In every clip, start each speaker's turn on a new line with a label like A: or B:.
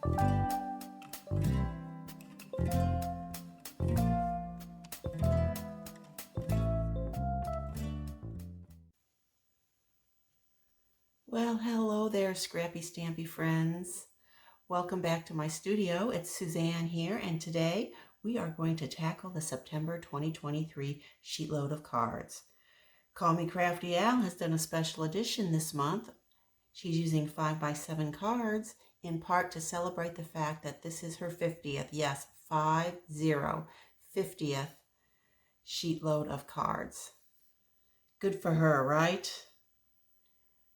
A: Well, hello there, Scrappy Stampy friends. Welcome back to my studio. It's Suzanne here, and today we are going to tackle the September 2023 Sheetload of cards. Call Me Crafty Al has done a special edition this month. She's using 5x7 cards, in part to celebrate the fact that this is her 50th, yes, 50th Sheetload of cards. Good for her, right?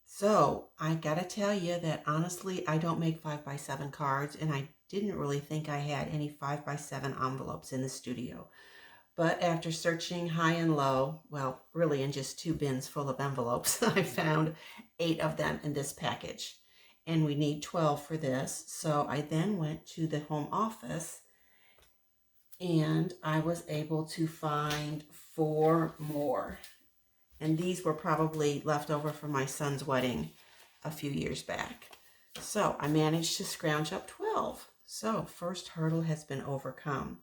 A: So I gotta tell you that honestly, I don't make 5x7 cards, and I didn't really think I had any 5x7 envelopes in the studio. But after searching high and low, well, really in just 2 bins full of envelopes, I found 8 of them in this package. And we need 12 for this. So I then went to the home office and I was able to find 4 more. And these were probably left over from my son's wedding a few years back. So I managed to scrounge up 12. So first hurdle has been overcome.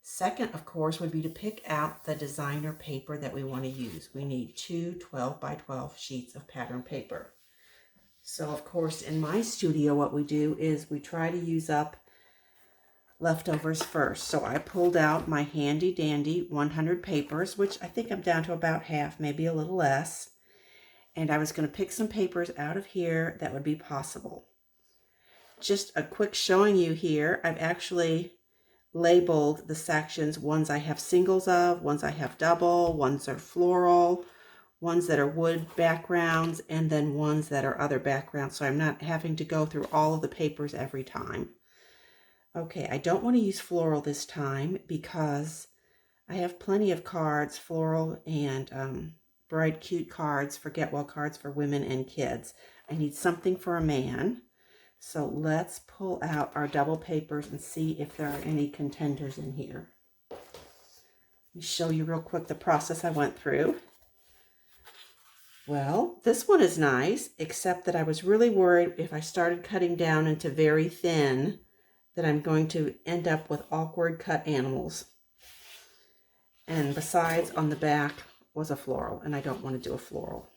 A: Second, of course, would be to pick out the designer paper that we want to use. We need 2 12x12 sheets of pattern paper. So, of course, in my studio, what we do is we try to use up leftovers first. So I pulled out my handy dandy 100 papers, which I think I'm down to about half, maybe a little less. And I was going to pick some papers out of here that would be possible. Just a quick showing you here, I've actually labeled the sections. Ones I have singles of, ones I have double, ones are floral, ones that are wood backgrounds, and then ones that are other backgrounds. So I'm not having to go through all of the papers every time. Okay, I don't want to use floral this time because I have plenty of cards, floral and bright, cute cards, forget well cards for women and kids. I need something for a man. So let's pull out our double papers and see if there are any contenders in here. Let me show you real quick the process I went through. Well, this one is nice, except that I was really worried if I started cutting down into very thin that I'm going to end up with awkward cut animals. And besides, on the back was a floral, and I don't want to do a floral.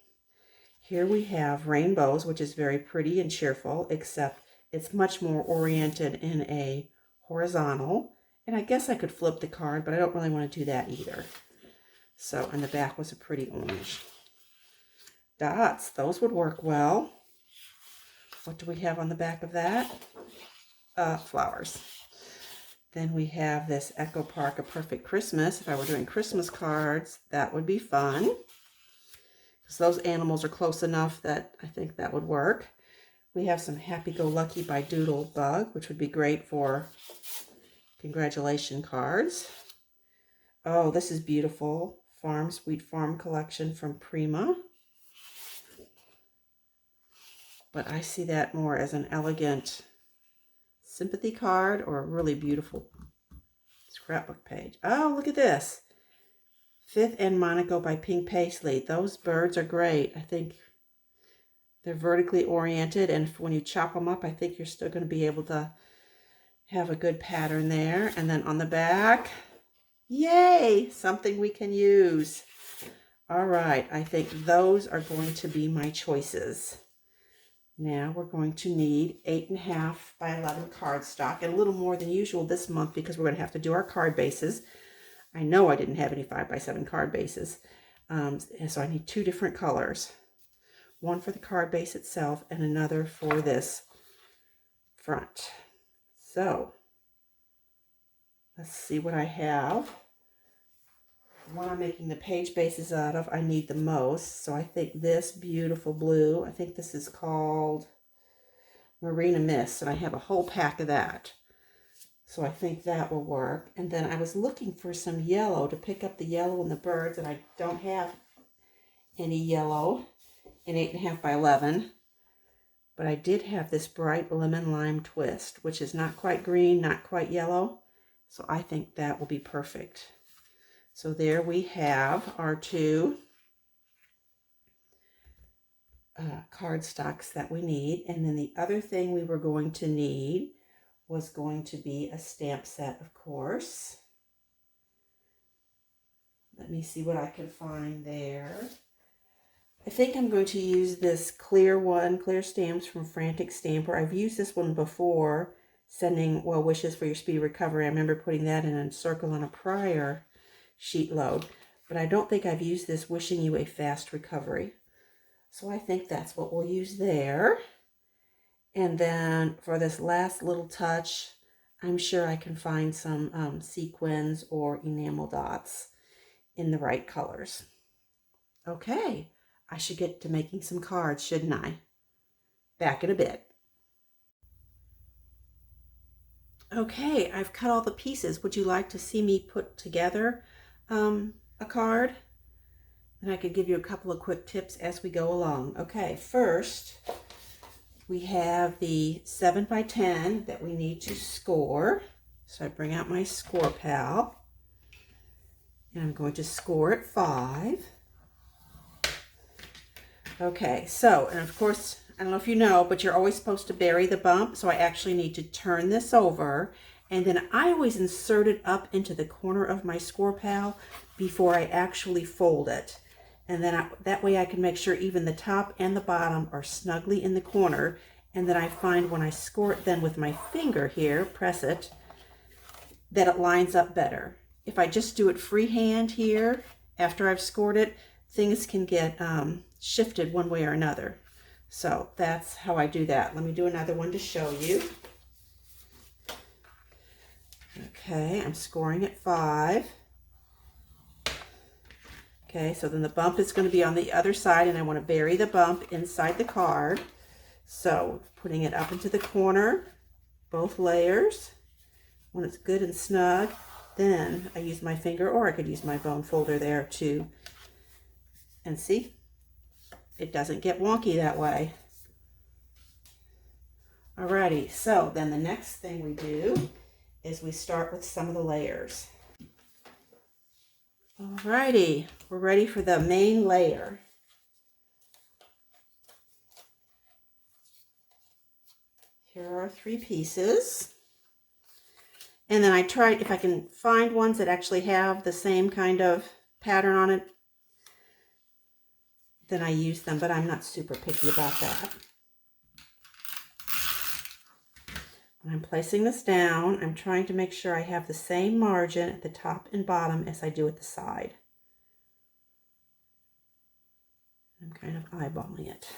A: Here we have rainbows, which is very pretty and cheerful, except it's much more oriented in a horizontal. And I guess I could flip the card, but I don't really want to do that either. So, and the back was a pretty orange. Dots, those would work well. What do we have on the back of that? Flowers. Then we have this Echo Park, A Perfect Christmas. If I were doing Christmas cards, that would be fun. Because those animals are close enough that I think that would work. We have some Happy-Go-Lucky by Doodle Bug, which would be great for congratulation cards. Oh, this is beautiful. Farm Sweet Farm collection from Prima. But I see that more as an elegant sympathy card or a really beautiful scrapbook page. Oh, look at this. Fifth and Monaco by Pink Paisley. Those birds are great. I think they're vertically oriented, and when you chop them up, I think you're still going to be able to have a good pattern there. And then on the back, yay, something we can use. All right, I think those are going to be my choices. Now we're going to need 8.5 by 11 cardstock, and a little more than usual this month because we're going to have to do our card bases. I know I didn't have any 5x7 card bases, so I need 2 different colors. One for the card base itself and another for this front. So let's see what I have. The one I'm making the page bases out of, I need the most. So I think this beautiful blue, I think this is called Marina Mist, and I have a whole pack of that. So I think that will work. And then I was looking for some yellow to pick up the yellow in the birds, and I don't have any yellow in 8.5 by 11. But I did have this bright lemon lime twist, which is not quite green, not quite yellow. So I think that will be perfect. So there we have our 2 cardstocks that we need. And then the other thing we were going to need was going to be a stamp set, of course. Let me see what I can find there. I think I'm going to use this clear stamps from Frantic Stamper. I've used this one before, sending well wishes for your speedy recovery. I remember putting that in a circle on a prior sheet load, but I don't think I've used this wishing you a fast recovery. So I think that's what we'll use there. And then for this last little touch, I'm sure I can find some sequins or enamel dots in the right colors. Okay, I should get to making some cards, shouldn't I? Back in a bit. Okay, I've cut all the pieces. Would you like to see me put together a card? And I could give you a couple of quick tips as we go along. Okay, first we have the 7x10 that we need to score. So I bring out my score pal and I'm going to score at 5. Okay, so, and of course, I don't know if you know, but you're always supposed to bury the bump. So I actually need to turn this over. And then I always insert it up into the corner of my score pal before I actually fold it. And then that way I can make sure even the top and the bottom are snugly in the corner. And then I find when I score it then with my finger here, press it, that it lines up better. If I just do it freehand here, after I've scored it, things can get shifted one way or another. So that's how I do that. Let me do another one to show you. Okay, I'm scoring at 5. Okay, so then the bump is going to be on the other side, and I want to bury the bump inside the card. So putting it up into the corner, both layers. When it's good and snug, then I use my finger, or I could use my bone folder there too. And see, it doesn't get wonky that way. Alrighty, so then the next thing we do is we start with some of the layers. Alrighty, we're ready for the main layer. Here are our 3 pieces. And then I tried, if I can find ones that actually have the same kind of pattern on it, then I use them, but I'm not super picky about that. When I'm placing this down, I'm trying to make sure I have the same margin at the top and bottom as I do at the side. I'm kind of eyeballing it.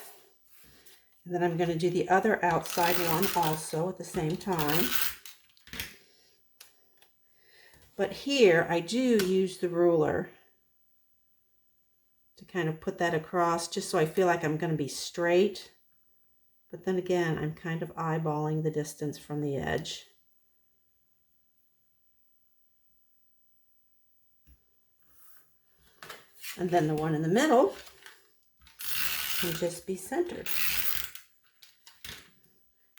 A: And then I'm going to do the other outside one also at the same time. But here I do use the ruler to kind of put that across just so I feel like I'm going to be straight. But then again, I'm kind of eyeballing the distance from the edge. And then the one in the middle can just be centered.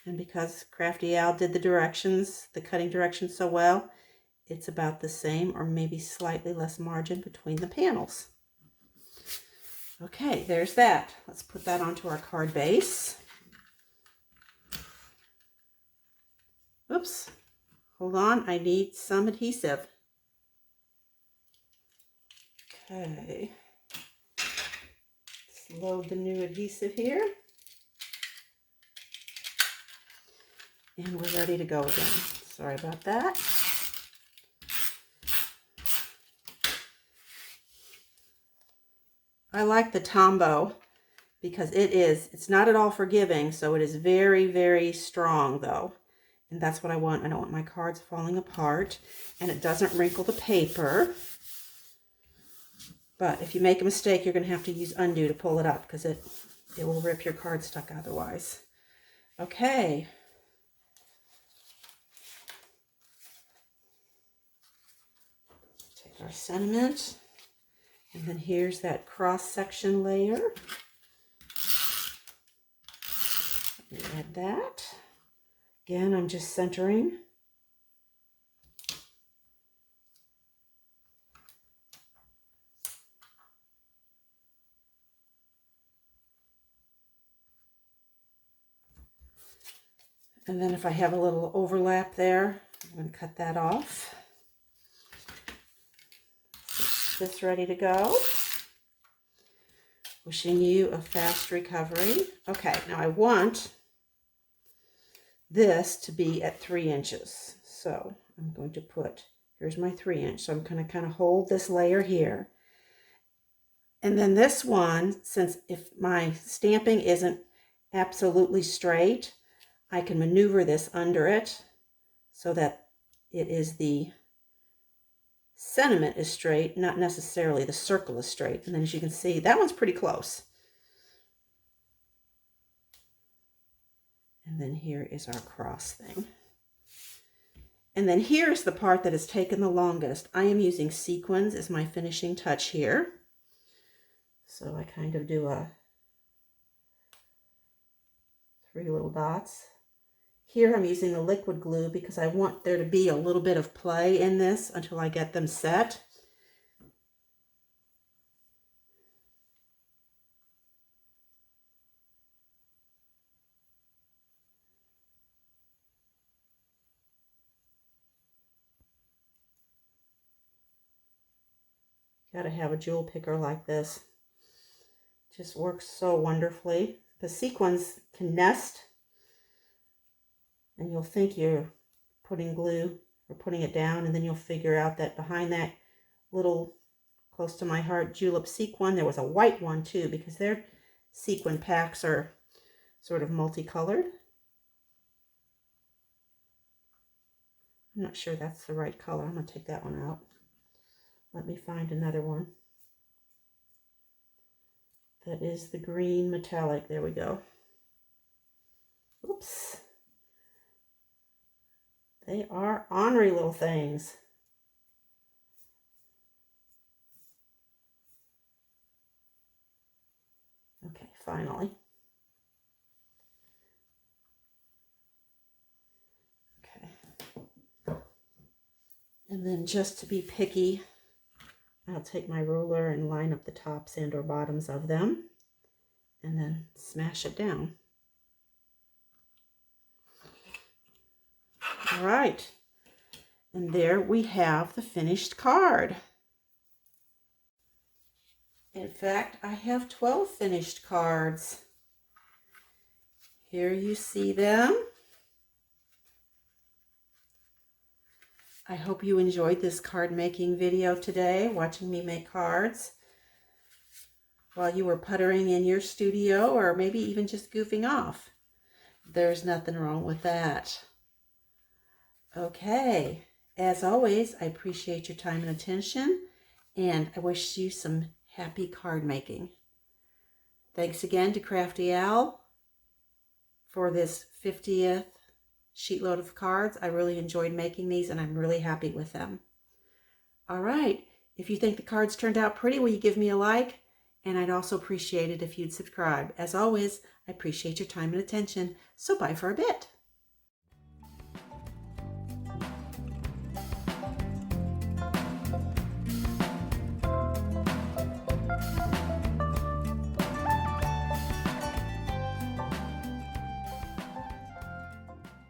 A: And because Crafty Al did the directions, the cutting directions so well, it's about the same or maybe slightly less margin between the panels. Okay, there's that. Let's put that onto our card base. Oops, hold on, I need some adhesive. Okay, let's load the new adhesive here. And we're ready to go again. Sorry about that. I like the Tombow because it's not at all forgiving, so it is very, very strong though. And that's what I want. I don't want my cards falling apart, and it doesn't wrinkle the paper. But if you make a mistake, you're going to have to use undo to pull it up because it will rip your cardstock otherwise. Okay. Take our sentiment, and then here's that cross-section layer. Let me add that. Again, I'm just centering. And then if I have a little overlap there, I'm going to cut that off. This ready to go. Wishing you a fast recovery. Okay, now I want this to be at 3 inches. So I'm going to put, here's my 3 inch. So I'm going to kind of hold this layer here. And then this one, since if my stamping isn't absolutely straight, I can maneuver this under it so that it is the sentiment is straight, not necessarily the circle is straight. And then as you can see, that one's pretty close. And then here is our cross thing. And then here's the part that has taken the longest. I am using sequins as my finishing touch here. So I kind of do a 3 little dots. Here I'm using the liquid glue because I want there to be a little bit of play in this until I get them set. Got to have a jewel picker like this. Just works so wonderfully. The sequins can nest, and you'll think you're putting glue or putting it down, and then you'll figure out that behind that little close to my heart julep sequin, there was a white one too, because their sequin packs are sort of multicolored. I'm not sure that's the right color. I'm going to take that one out. Let me find another one. That is the green metallic. There we go. Oops. They are ornery little things. Okay, finally. Okay. And then just to be picky, I'll take my ruler and line up the tops and or bottoms of them and then smash it down. All right, and there we have the finished card. In fact, I have 12 finished cards. Here you see them. I hope you enjoyed this card making video today, watching me make cards while you were puttering in your studio or maybe even just goofing off. There's nothing wrong with that. Okay, as always, I appreciate your time and attention, and I wish you some happy card making. Thanks again to Crafty Al for this 50th sheetload of cards. I really enjoyed making these, and I'm really happy with them. All right, if you think the cards turned out pretty, will you give me a like? And I'd also appreciate it if you'd subscribe. As always, I appreciate your time and attention, so bye for a bit.